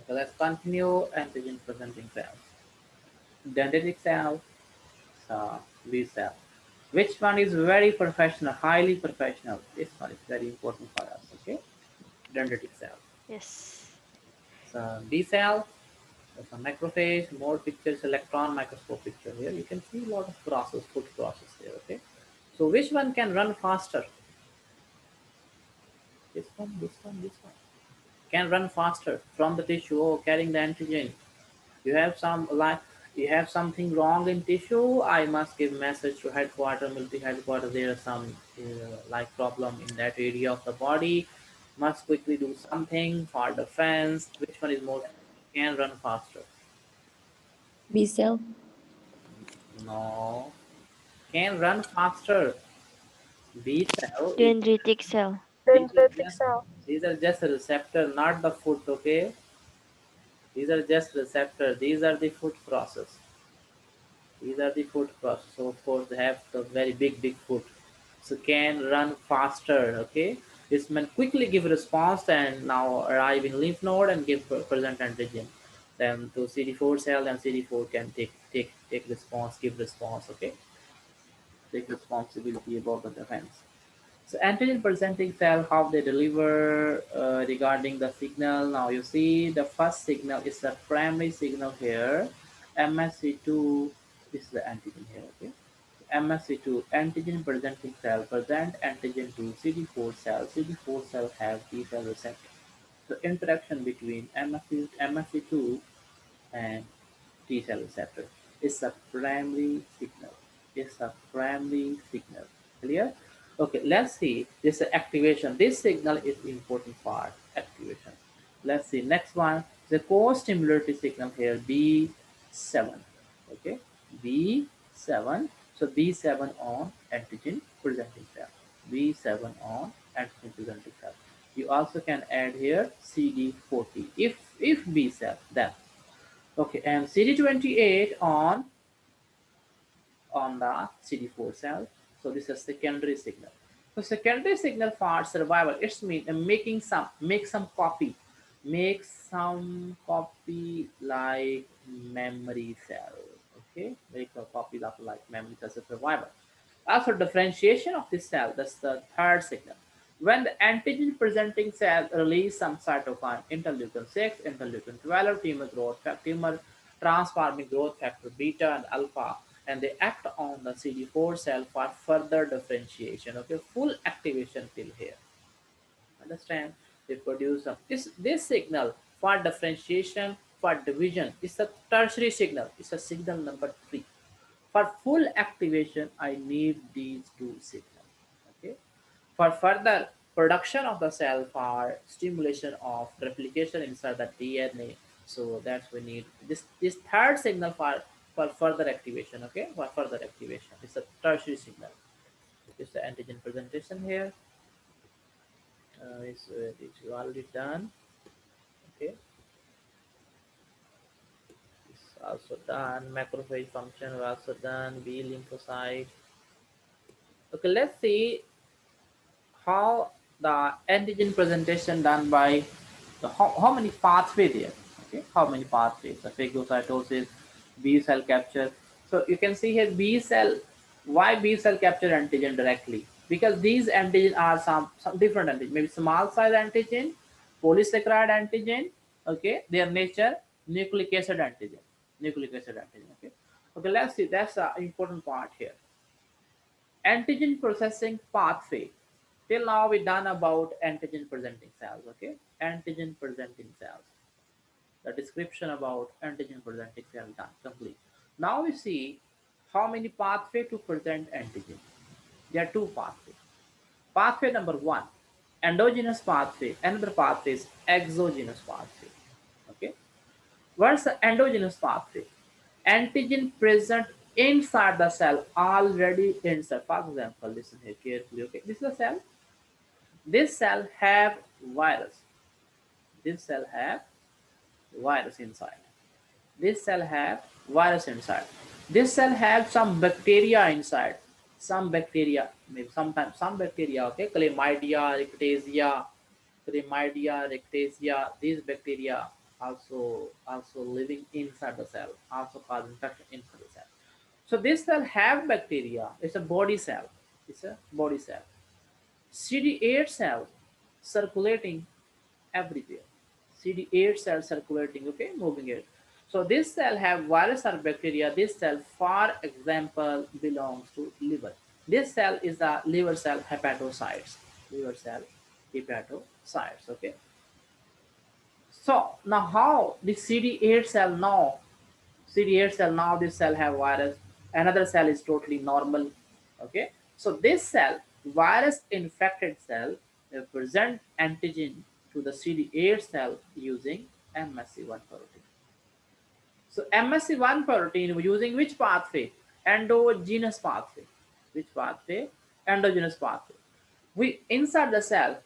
Okay, let's continue. Antigen presenting cells. Dendritic cell, B cell. Which one is very professional, highly professional? This one is very important for us. Okay, dendritic cell. Yes. So B cell, there's a macrophage, more pictures, electron microscope picture here. You can see a lot of process, food process here. Okay, so which one can run faster? This one can run faster from the tissue. Oh, carrying the antigen. You have some like you have something wrong in tissue. I must give message to headquarter, military headquarter. There is some like problem in that area of the body. Must quickly do something for defense. Which one is more can run faster? B cell. No, can run faster. B cell is Dendritic cell. these are Dendritic just cell. these are just a receptor, not the food. Okay, these are just receptor. These are the food process. These are the food process. So of course they have the very big foot. So can run faster. Okay, this man quickly give response and now arrive in lymph node and give present antigen. Then to CD4 cell and CD4 can take response, give response. Okay, take responsibility about the defense. So antigen presenting cell, how they deliver regarding the signal. Now you see the first signal is the primary signal here. MSC2, this is the antigen here. Okay. MSC2 antigen presenting cell present antigen to CD4 cell. CD4 cell has T cell receptor. The interaction between MSC2 and T cell receptor is a primary signal. It's a primary signal. Clear? Okay, let's see this activation. This signal is important part activation. Let's see next one. The co-stimulatory signal here B7. Okay, B7. So B7 on antigen presenting cell. B7 on antigen presenting cell. You also can add here CD40 if B cell then. Okay, and CD28 on the CD4 cell. So this is secondary signal. So secondary signal for survival, it's mean make some copy, like memory cell. Okay, make a copy of like memory cell for survival. Also differentiation of this cell, that's the third signal. When the antigen presenting cell release some cytokine, interleukin 6, interleukin 12, tumor transforming growth factor beta and alpha, and they act on the CD4 cell for further differentiation. Okay, full activation till here. Understand? They produce this signal for differentiation for division is a tertiary signal. It's a signal number 3. For full activation, I need these two signals. Okay. For further production of the cell for stimulation of replication inside the DNA, so that's we need this third signal for further activation. Okay, for further activation, it's a tertiary signal. It's the antigen presentation here. It's already done. Okay, it's also done. Macrophage function we also done. B lymphocyte. Okay, let's see how the antigen presentation done by how many pathway there. Okay, how many pathways? The phagocytosis, B cell capture. So you can see here B cell. Why B cell capture antigen directly? Because these antigen are some different antigen. Maybe small size antigen, polysaccharide antigen. Okay, their nature nucleic acid antigen. Nucleic acid antigen. Okay. Okay, let's see. That's the important part here. Antigen processing pathway. Till now we done about antigen presenting cells. Okay, antigen presenting cells. The description about antigen presenting cell done complete. Now we see how many pathway to present antigen. There are two pathways. Pathway number one, endogenous pathway. Another pathway is exogenous pathway. Okay, what's the endogenous pathway? Antigen present inside the cell, already inside. For example, listen here carefully. Okay, this is a cell. This cell have virus. This cell have virus inside. This cell have virus inside. This cell have some bacteria inside. Some bacteria, maybe sometimes some bacteria. Okay, chlamydia, rickettsia, these bacteria. also living inside the cell, also cause infection inside the cell. So this cell have bacteria. It's a body cell. It's a body cell. CD8 cell circulating everywhere. CD8 cell circulating, okay, moving it. So this cell have virus or bacteria. This cell, for example, belongs to liver. This cell is the liver cell hepatocytes. Liver cell hepatocytes, okay. So now how the CD8 cell now CD8 cell, now this cell have virus, another cell is totally normal. Okay, so this cell, virus infected cell, present antigen to the CD8 cell using MSC1 protein. So MSC1 protein using which pathway? Endogenous pathway. Which pathway? Endogenous pathway. We inside the cell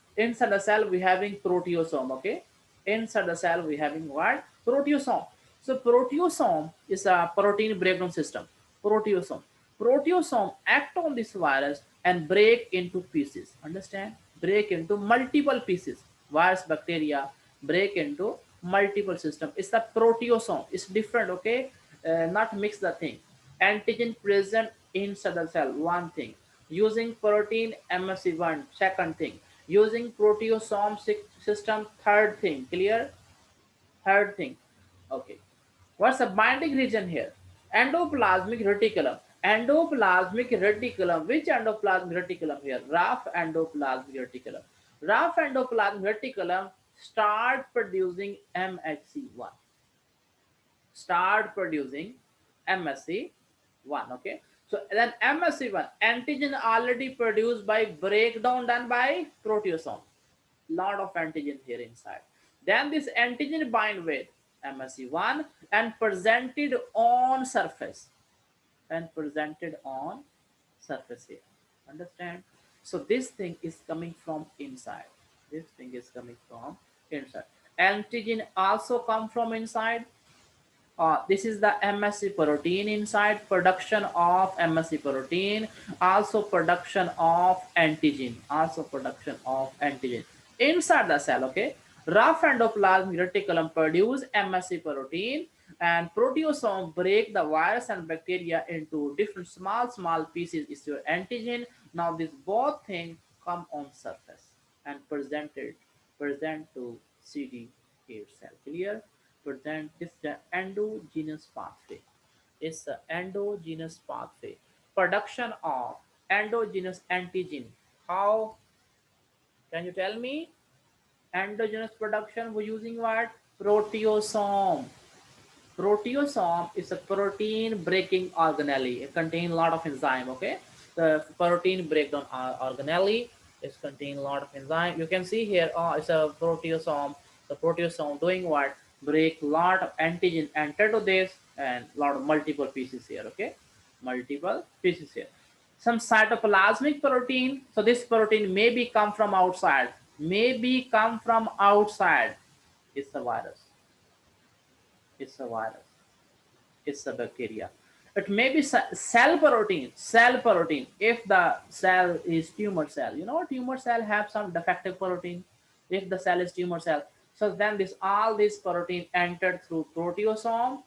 we having proteasome. Okay, inside the cell we having what? Proteasome. So proteasome is a protein breakdown system. Proteasome act on this virus and break into pieces. Understand? Break into multiple pieces. Virus, bacteria break into multiple system. It's the proteasome. It's different. Okay, not mix the thing. Antigen present inside the cell. One thing. Using protein MSC1. Second thing. Using proteasome system. Third thing. Clear? Third thing. Okay. What's the binding region here? Endoplasmic reticulum. Endoplasmic reticulum. Which endoplasmic reticulum here? Rough endoplasmic reticulum. Rough endoplasmic reticulum start producing MHC1. Start producing MSC1. Okay. So then MSC1 antigen already produced by breakdown done by proteasome. Lot of antigen here inside. Then this antigen bind with MSC1 and presented on surface. And presented on surface here. Understand? So this thing is coming from inside. This thing is coming from inside. Antigen also come from inside. This is the MSC protein inside, production of MSC protein, also production of antigen, inside the cell. Okay, rough endoplasmic reticulum produce MSC protein, and proteasome break the virus and bacteria into different small pieces. Is your antigen. Now these both things come on surface and present to CD8 cell. Clear? Present is the endogenous pathway. It's the endogenous pathway. Production of endogenous antigen. How can you tell me? Endogenous production, we're using what? Proteasome. Proteasome is a protein breaking organelle. It contains a lot of enzyme. Okay, the protein breakdown organelle is contain a lot of enzyme. You can see here, it's a proteasome. The proteasome doing what? Break lot of antigen enter to this and lot of multiple pieces here. Okay, multiple pieces here. Some cytoplasmic protein. So this protein maybe come from outside. Maybe come from outside. It's a virus. It's a virus. It's a bacteria. It may be cell protein. Cell protein. If the cell is tumor cell, tumor cell have some defective protein. If the cell is tumor cell, so then this all this protein entered through proteasome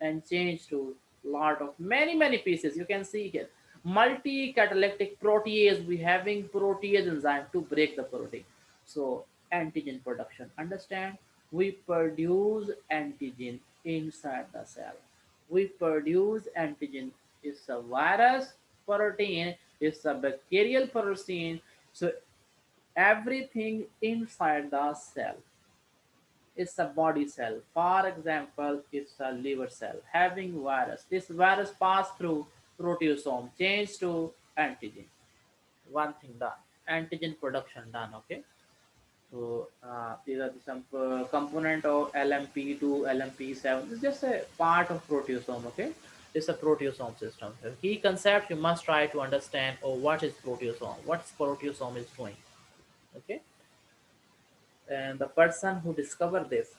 and changed to lot of many pieces. You can see here multi-catalytic protease. We having protease enzyme to break the protein. So antigen production. Understand? We produce antigen inside the cell. We produce antigen. It's a virus protein. It's a bacterial protein. So everything inside the cell is a body cell. For example, it's a liver cell having virus. This virus pass through proteasome, change to antigen. One thing done. Antigen production done. Okay. So these are some component of LMP2, LMP7. It's just a part of proteasome. Okay. It's a proteasome system. The key concept you must try to understand. Oh, what is proteasome? What proteasome is doing? Okay. And the person who discovered this,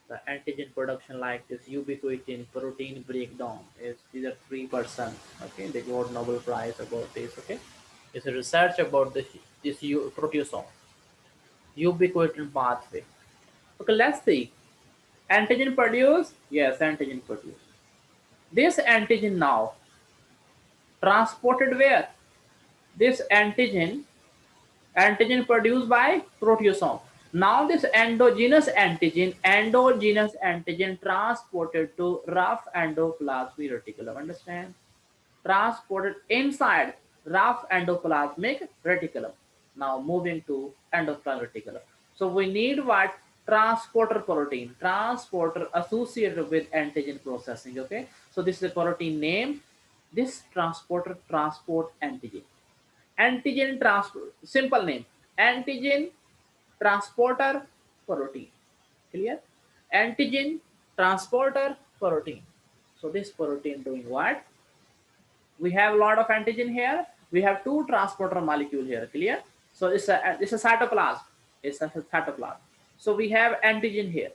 the antigen production like this ubiquitin protein breakdown, is these are three persons. Okay, they got Nobel Prize about this. Okay, it's a research about proteasome ubiquitin pathway. Okay, let's see Antigen produce? Yes, antigen produce. This antigen now transported where? This antigen produced by proteasome. Now this endogenous antigen transported to rough endoplasmic reticulum. Understand? Transported inside rough endoplasmic reticulum. Now moving to endoplasmic reticulum. So we need what? Transporter protein. Transporter associated with antigen processing. Okay. So this is a protein name. This transporter transport antigen. Antigen transport. Simple name. Antigen transporter protein. Clear? Antigen transporter protein. So this protein doing what? We have a lot of antigen here. We have two transporter molecule here. Clear? So it's a cytoplasm. It's a cytoplasm. So we have antigen here.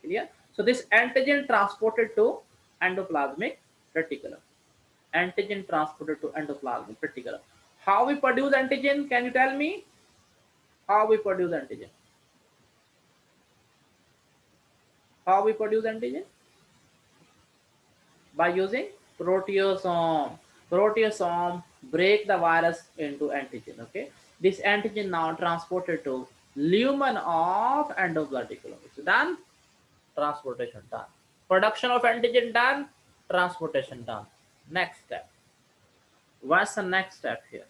Clear? So this antigen transported to endoplasmic reticulum. Antigen transported to endoplasmic reticulum. How we produce antigen? Can you tell me how we produce antigen? How we produce antigen? By using proteasome. Proteasome break the virus into antigen. Okay, this antigen now transported to lumen of endoplasmic. It's done. Transportation done. Production of antigen done. Transportation done. Next step. What's the next step here?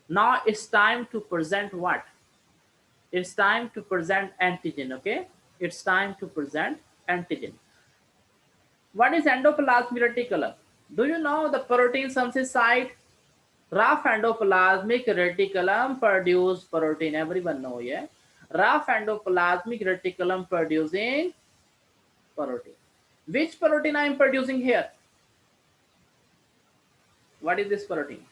Now it's time to present what? It's time to present antigen. Okay, it's time to present antigen. What is endoplasmic reticulum? Do you know the protein synthesis site? Rough endoplasmic reticulum produce protein. Everyone know, yeah? Rough endoplasmic reticulum producing protein. Which protein I am producing here? What is this protein?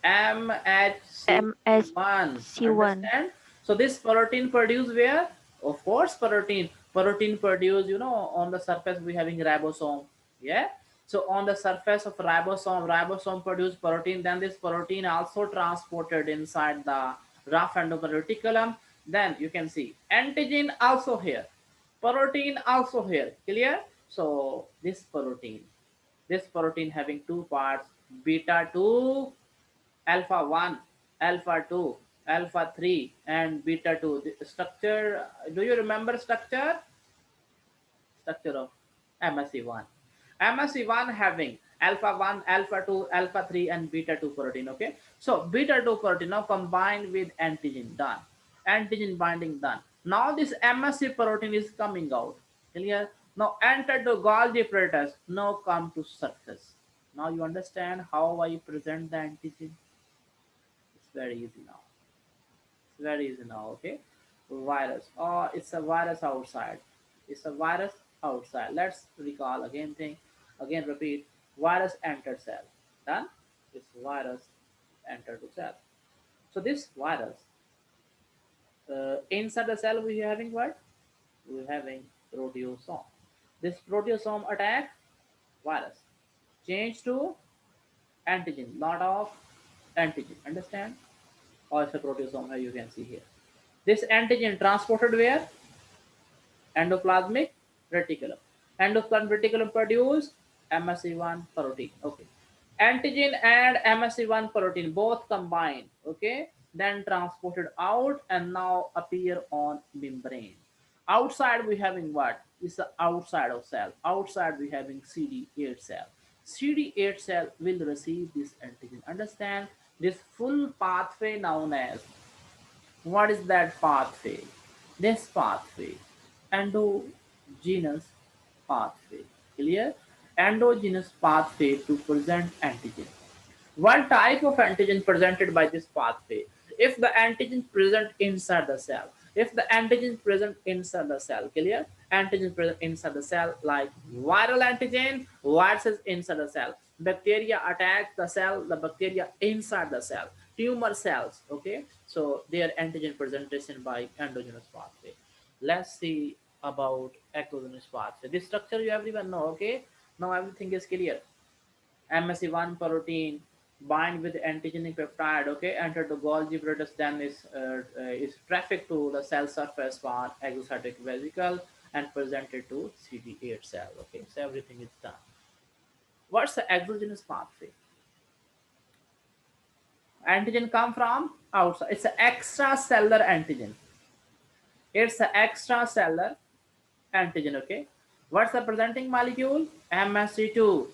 MHC1. MSC1. Understand? So this protein produced where? Of course, protein. Protein produced, on the surface we having ribosome. Yeah. So on the surface of ribosome produce protein. Then this protein also transported inside the rough endoplasmic reticulum. Then you can see antigen also here. Protein also here. Clear? So this protein having two parts, beta 2, alpha 1, alpha 2, alpha 3, and beta 2. The structure, do you remember structure of MSC1? MSC1 having alpha 1, alpha 2, alpha 3, and beta 2 protein. Okay, so beta 2 protein now combined with antigen, done. Antigen binding, done. Now this MSC protein is coming out. Clear? Now enter the Golgi apparatus. Now come to surface. Now you understand how I present the antigen. It's very easy now. It's very easy now. Okay, virus. Oh, it's a virus outside. It's a virus outside. Let's recall again. Again. Repeat. Virus entered cell. Done. This virus entered the cell. So this virus, inside the cell we are having what? We are having proteasome. This proteasome attack virus. Change to antigen. Lot of antigen. Understand? Or it's a proteasome here you can see here. This antigen transported where? Endoplasmic reticulum. Endoplasmic reticulum produce MSC1 protein. Okay. Antigen and MSC1 protein both combined. Okay. Then transported out and now appear on membrane. Outside we having what? Is the outside of cell. Outside we having CD8 cell. CD8 cell will receive this antigen. Understand? This full pathway known as, what is that pathway? This pathway, endogenous pathway. Clear? Endogenous pathway to present antigen. One type of antigen presented by this pathway. If the antigen present inside the cell, if the antigen present inside the cell, clear? Antigen present inside the cell, like viral antigen, viruses inside the cell. Bacteria attack the cell, the bacteria inside the cell. Tumor cells, okay? So their antigen presentation by endogenous pathway. Let's see about exogenous pathway. This structure you everyone know, okay? Now everything is clear. MSC1 protein bind with antigenic peptide, okay, enter the Golgi apparatus, then is trafficked to the cell surface part, exocytic vesicle, and presented to CD8 cell. Okay, so everything is done. What's the exogenous pathway? Antigen come from outside. It's an extracellular antigen. It's an extracellular antigen. Okay. What's the presenting molecule? MSC2.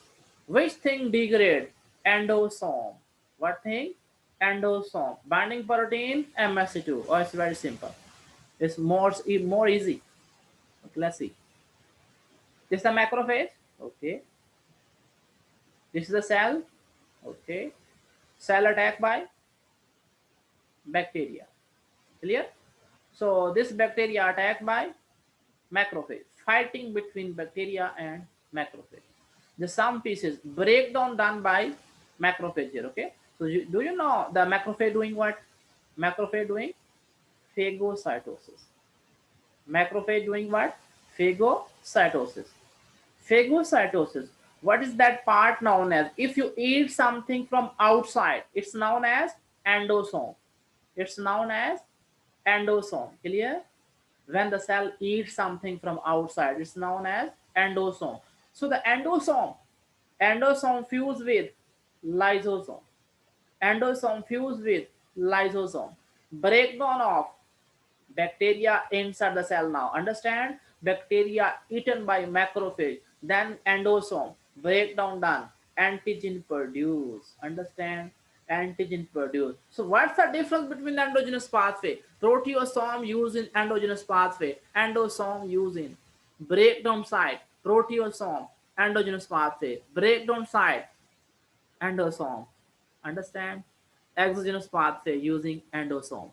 Which thing degrade? Endosome. What thing? Endosome. Binding protein MSC2. Oh, it's very simple. It's more easy. Okay, let's see. This is the macrophage. Okay. This is the cell. Okay. Cell attacked by bacteria. Clear? So this bacteria attacked by macrophage, fighting between bacteria and macrophage. The some pieces breakdown done by macrophage here. Okay. So do you know the macrophage doing what? Macrophage doing phagocytosis. Macrophage doing what? Phagocytosis. Phagocytosis. What is that part known as? If you eat something from outside, it's known as endosome. It's known as endosome. Clear? When the cell eats something from outside, it's known as endosome. So the endosome fuse with lysosome. Endosome fuse with lysosome. Breakdown of bacteria inside the cell now. Understand? Bacteria eaten by macrophage, then endosome, breakdown done, antigen produced. Understand? Antigen produced. So what's the difference between endogenous pathway? Proteasome used in endogenous pathway, endosome used in breakdown site. Proteasome, endogenous pathway, breakdown site, endosome. Understand? Exogenous pathway using endosome.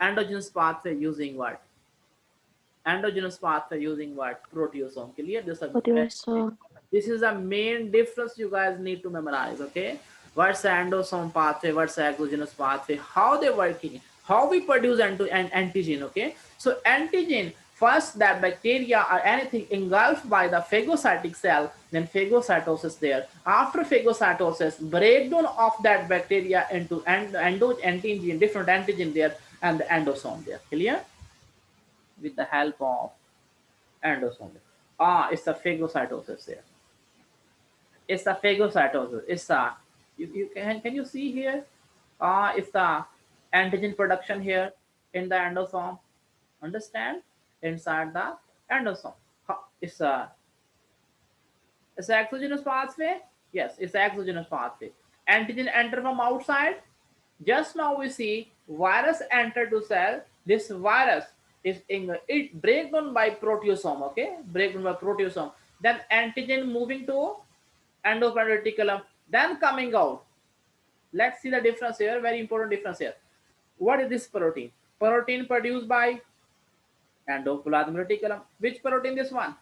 Endogenous pathway using what? Endogenous pathway using what? Proteasome. Clear? Proteasome. This is the main difference you guys need to memorize. Okay, what's the endosome pathway? What's the exogenous pathway? How they working? How we produce an antigen? Okay, so antigen first that bacteria or anything engulfed by the phagocytic cell, then phagocytosis there. After phagocytosis, breakdown of that bacteria into antigen, different antigen there, and the endosome there. Clear? With the help of endosome. Ah, it's the phagocytosis there. It's the phagocytosis. It's the you can you see here? Ah, it's the antigen production here in the endosome. Understand? Inside the endosome. It's an exogenous pathway. Yes, it's an exogenous pathway. Antigen enter from outside. Just now we see virus enter to cell. This virus is in it breakdown by proteasome. Okay, breakdown by proteasome. Then antigen moving to endoplasmic reticulum. Then coming out. Let's see the difference here. Very important difference here. What is this protein? Protein produced by endoplasmic reticulum. Which protein? This one.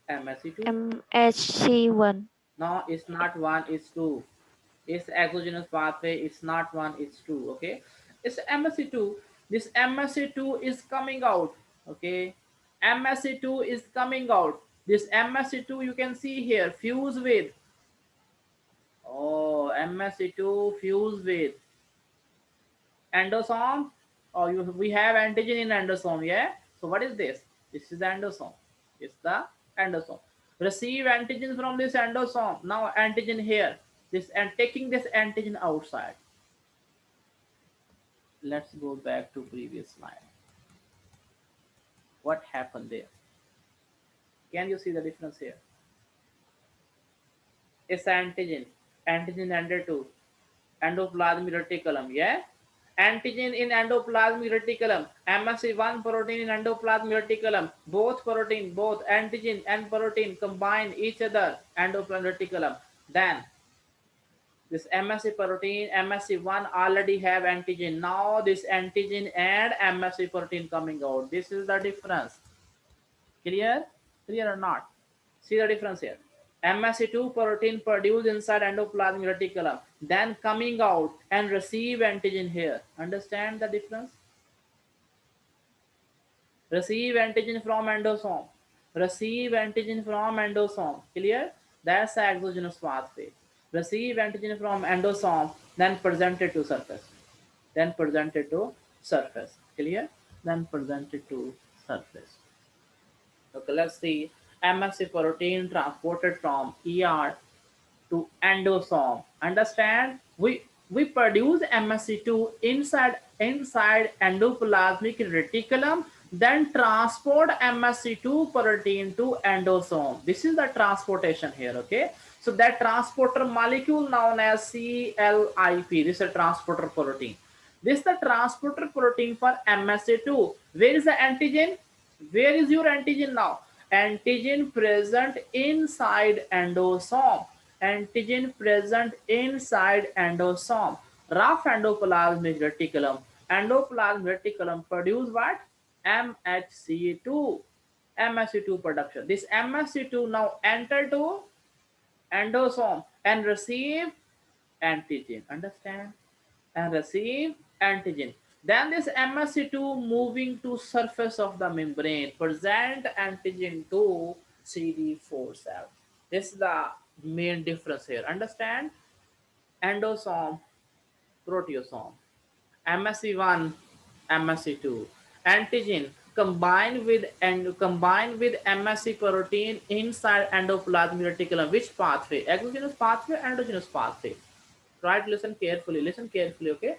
MSC2. MHC1. No, it's not one. It's two. It's exogenous pathway. It's not one. It's two. Okay. It's MSC2. This MSC2 is coming out. Okay. MSC2 is coming out. This MSC2 you can see here fuse with. Oh, MSC2 fuse with endosome. Oh, we have antigen in endosome. Yeah. So what is this? This is the endosome. It's the endosome. Receive antigen from this endosome. Now antigen here. This and taking this antigen outside. Let's go back to previous slide. What happened there? Can you see the difference here? It's antigen. Antigen under two. Endoplasmic reticulum. Yeah. Antigen in endoplasmic reticulum. MSC1 protein in endoplasmic reticulum. Both protein, both antigen and protein combine each other. Endoplasmic reticulum. Then this MSC protein, MSC1 already have antigen. Now this antigen and MSC protein coming out. This is the difference. Clear? Clear or not? See the difference here. MSC2 protein produced inside endoplasmic reticulum, then coming out and receive antigen here. Understand the difference? Receive antigen from endosome. Receive antigen from endosome. Clear? That's the exogenous pathway. Receive antigen from endosome, then presented to surface. Then presented to surface. Clear? Then presented to surface. Okay, let's see. MSC protein transported from ER to endosome. Understand? We produce MSC2 inside endoplasmic reticulum, then transport MSC2 protein to endosome. This is the transportation here. Okay, so that transporter molecule known as CLIP. This is a transporter protein. This is the transporter protein for MSC2. Where is the antigen? Where is your antigen now? Antigen present inside endosome. Antigen present inside endosome. Rough endoplasmic reticulum. Endoplasmic reticulum produce what? MHC2. MHC2 production. This MHC2 now enter to endosome and receive antigen. Understand? And receive antigen. Then this MSC2 moving to surface of the membrane present antigen to CD4 cell. This is the main difference here. Understand? Endosome, proteasome, MSC1, MSC2, antigen combined with MSC protein inside endoplasmic reticulum. Which pathway? Exogenous pathway, endogenous pathway. Right? Listen carefully. Listen carefully. Okay.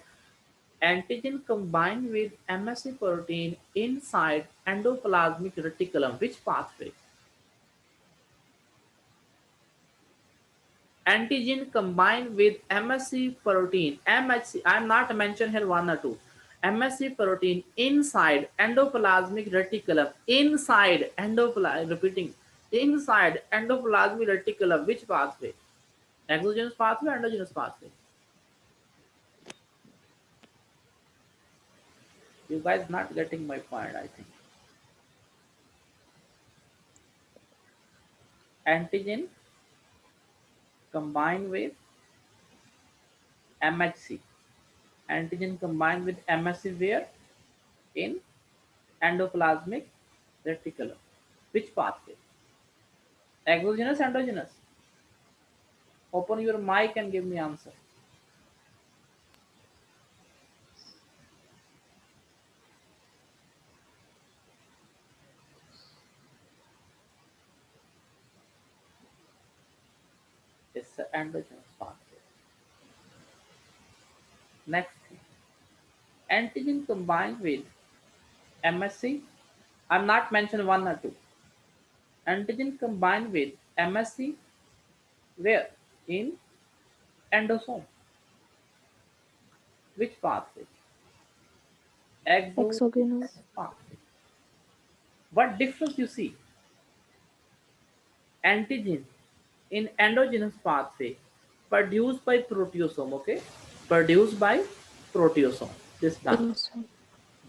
Antigen combined with MSC protein inside endoplasmic reticulum. Which pathway? Antigen combined with MSC protein. MHC, I'm not mentioned here one or two. MSC protein inside endoplasmic reticulum. Inside endoplasmic, repeating, inside endoplasmic reticulum. Which pathway? Exogenous pathway, endogenous pathway. You guys not getting my point, I think. Antigen combined with MHC. Antigen combined with MSC where? In endoplasmic reticulum. Which pathway? Exogenous, endogenous? Open your mic and give me answer. It's the endogenous pathway. Next thing. Antigen combined with MSC. I'm not mentioned one or two. Antigen combined with MSC where? In endosome. Which pathway? Exogenous Exogenous. pathway. What difference you see? Antigen in endogenous pathway produced by proteasome. Okay, produced by proteasome. This done. Proteasome.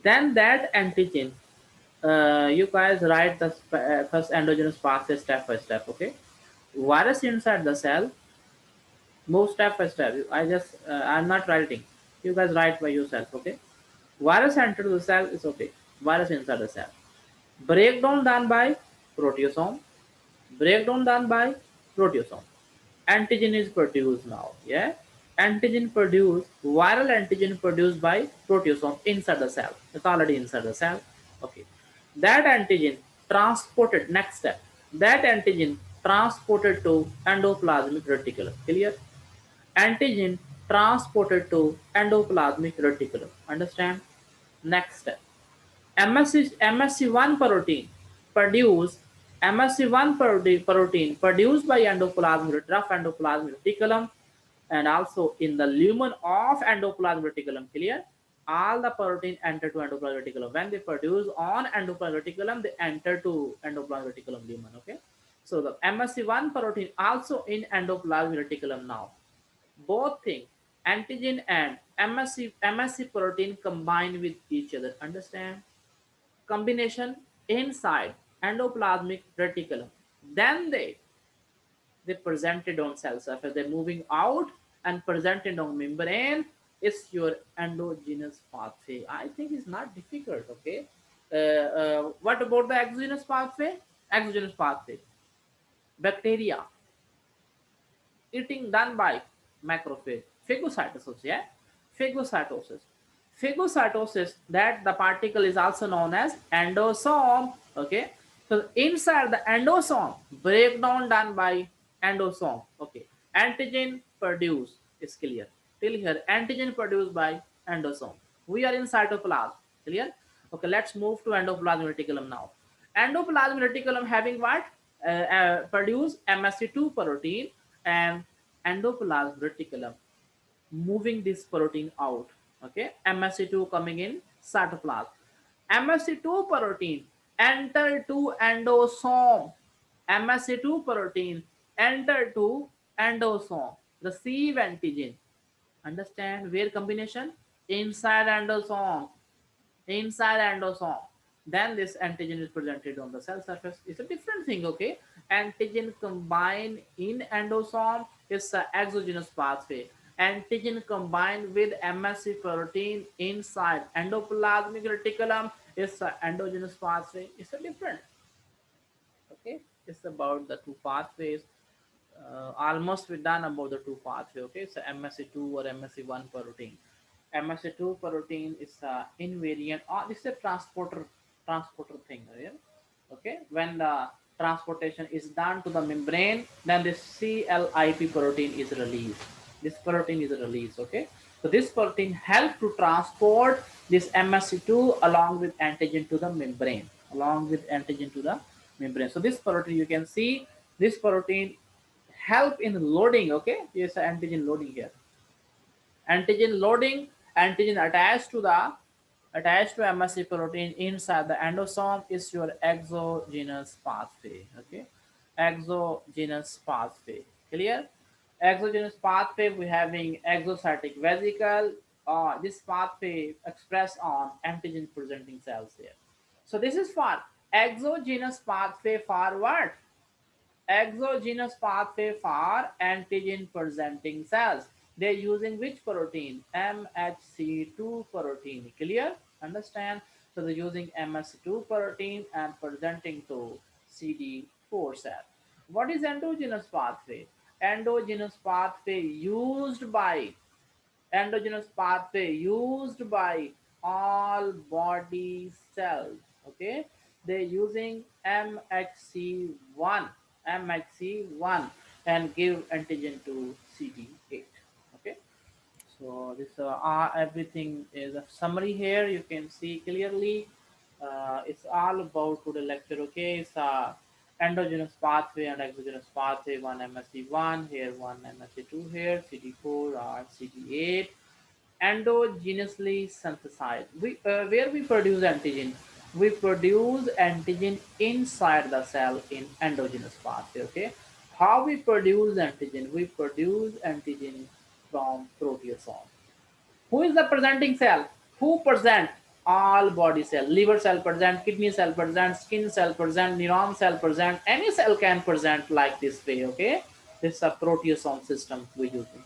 Then that antigen, you guys write the first endogenous pathway step by step. Okay, virus inside the cell, move step by step. I just I'm not writing. You guys write by yourself. Okay, virus enter the cell is okay. Virus inside the cell. Breakdown done by proteasome. Breakdown done by proteasome. Antigen is produced now. Yeah, antigen produced, viral antigen produced by proteasome inside the cell. It's already inside the cell. Okay, that antigen transported, next step, that antigen transported to endoplasmic reticulum. Clear? Antigen transported to endoplasmic reticulum. Understand? Next step, MSC1 protein produced, MSC1 protein produced by endoplasmic, rough endoplasmic reticulum, and also in the lumen of endoplasmic reticulum. Clear? All the protein enter to endoplasmic reticulum. When they produce on endoplasmic reticulum, they enter to endoplasmic reticulum lumen. Okay. So the MSC1 protein also in endoplasmic reticulum now. Both things, antigen and MSC protein combine with each other. Understand? Combination inside endoplasmic reticulum. Then they presented on cell surface. They're moving out and presented on membrane. It's your endogenous pathway. I think it's not difficult. Okay. What about the exogenous pathway? Exogenous pathway. Bacteria eating done by macrophage. Phagocytosis. Yeah. Phagocytosis. phagocytosis, that the particle is also known as endosome. Okay, so inside the endosome, breakdown done by endosome. Okay, antigen produced is clear till here. Antigen produced by endosome. We are in cytoplasm. Clear? Okay, let's move to endoplasmic reticulum now. Endoplasmic reticulum having what? Produce MSC2 protein, and endoplasmic reticulum moving this protein out. Okay, MSC2 coming in cytoplasm. MSC2 protein enter to endosome. MSC2 protein enter to endosome. Receive antigen. Understand where combination? Inside endosome. Inside endosome. Then this antigen is presented on the cell surface. It's a different thing. Okay, antigen combined in endosome is an exogenous pathway. Antigen combined with MSC protein inside endoplasmic reticulum is an endogenous pathway. It's a different. Okay, it's about the two pathways. Almost we done about the two pathway. Okay, so MSC2 or MSC1 protein. MSC2 protein is a invariant, or this is a transporter thing. Right? Okay, when the transportation is done to the membrane, then this CLIP protein is released. This protein is released. Okay, so this protein help to transport this MSC2 along with antigen to the membrane, along with antigen to the membrane. So this protein, you can see this protein help in loading. Okay, yes, antigen loading here. Antigen loading, antigen attached to MSC protein inside the endosome is your exogenous pathway. Okay, exogenous pathway. Clear? Exogenous pathway, we having exocytic vesicle. This pathway expressed on antigen presenting cells here. So this is for exogenous pathway for what? Exogenous pathway for antigen presenting cells. They're using which protein? MHC2 protein. Clear? Understand? So they're using MHC2 protein and presenting to CD4 cell. What is endogenous pathway? Endogenous pathway used by endogenous pathway used by all body cells. Okay, they're using MHC1 and give antigen to CD8. Okay, so this everything is a summary here. You can see clearly. It's all about to the lecture. Okay, it's endogenous pathway and exogenous pathway. One MSC1 here, one MSC2 here, CD4 or CD8. Endogenously synthesized. Where we produce antigen? We produce antigen inside the cell in endogenous pathway. Okay, how we produce antigen? We produce antigen from proteasome. Who is the presenting cell? Who present? All body cell. Liver cell present, kidney cell present, skin cell present, neuron cell present. Any cell can present like this way. Okay, this is a proteasome system we using.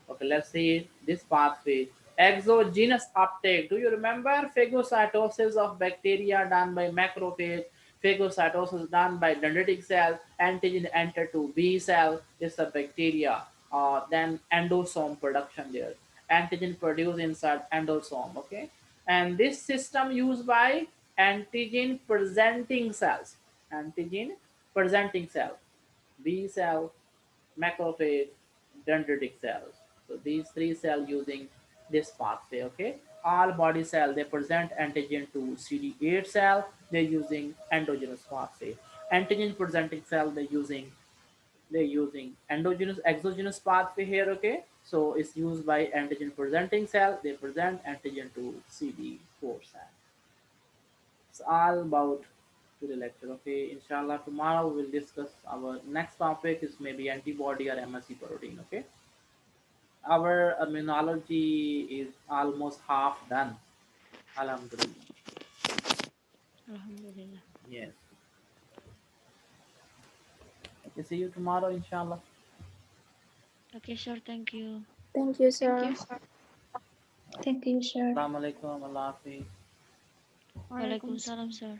Okay, let's see this pathway. Exogenous uptake. Do you remember phagocytosis of bacteria done by macrophage? Phagocytosis done by dendritic cell. Antigen enter to B cell. Is a bacteria. Then endosome production there. Antigen produced inside endosome. Okay, and this system used by antigen presenting cells. Antigen presenting cell. B cell, macrophage, dendritic cells. So these three cells using this pathway. Okay, all body cell they present antigen to CD8 cell. They're using endogenous pathway. Antigen presenting cell they're using endogenous exogenous pathway here. Okay, so it's used by antigen presenting cell. They present antigen to CD4 cell. It's all about to the lecture. Okay, inshallah tomorrow we'll discuss our next topic is maybe antibody or MSC protein. Okay, our immunology is almost half done. Alhamdulillah. Alhamdulillah. Yes. Okay, see you tomorrow, inshallah. Okay, sir. Thank you. Thank you, Thank sir. you, sir. Thank you, sir. Assalamu alaikum. Allah Hafiz. Walaikum Walaikum salam, sir.